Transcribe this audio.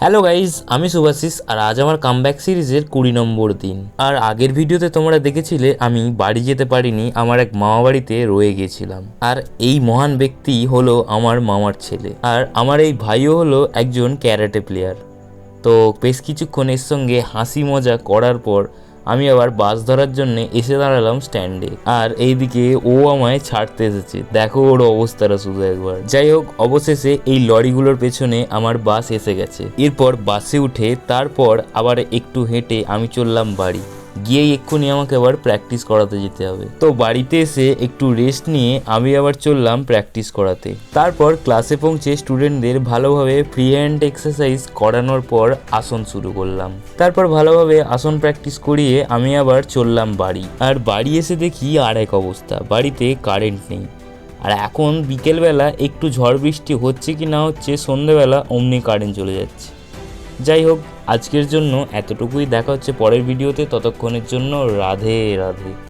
Hello guys, আমি শুভাশিস আর আজ আমার কামব্যাক সিরিজের 20 নম্বর দিন। আর আগের ভিডিওতে তোমরা দেখেছিলে আমি বাড়ি যেতে পারিনি, আমার এক মামা বাড়িতে রয়ে গেছিলাম। আর এই মহান ব্যক্তি হলো আমার মামার ছেলে, আর আমার এই ভাইও হলো একজন ক্যারাটে প্লেয়ার। তো বেশ কিছুক্ষণ এর সঙ্গে হাসি মজা করার পর আমি আবার বাস ধরার জন্য এসে দাঁড়ালাম স্ট্যান্ডে। আর এইদিকে ও আমায় ছাড়তে এসেছে, দেখো ওর অবস্থাটা শুধু একবার। যাই হোক, অবশেষে এই লরিগুলোর পেছনে আমার বাস এসে গেছে। এরপর বাসে উঠে তারপর আবার একটু হেঁটে আমি চললাম বাড়ি। গিয়েই এক্ষুনি আমাকে আবার প্র্যাকটিস করাতে যেতে হবে। তো বাড়িতে এসে একটু রেস্ট নিয়ে আমি আবার চললাম প্র্যাকটিস করাতে। তারপর ক্লাসে পৌঁছে স্টুডেন্টদের ভালোভাবে ফ্রি হ্যান্ড এক্সারসাইজ করানোর পর আসন শুরু করলাম। তারপর ভালোভাবে আসন প্র্যাকটিস করিয়ে আমি আবার চললাম বাড়ি। আর বাড়ি এসে দেখি আর এক অবস্থা, বাড়িতে কারেন্ট নেই। আর এখন বিকেলবেলা একটু ঝড় বৃষ্টি হচ্ছে কি না হচ্ছে, সন্ধ্যেবেলা অমনি কারেন্ট চলে যাচ্ছে। যাই হোক, আজকের জন্য এতটুকুই। দেখা হচ্ছে পরের ভিডিওতে, ততক্ষণের জন্য রাধে রাধে।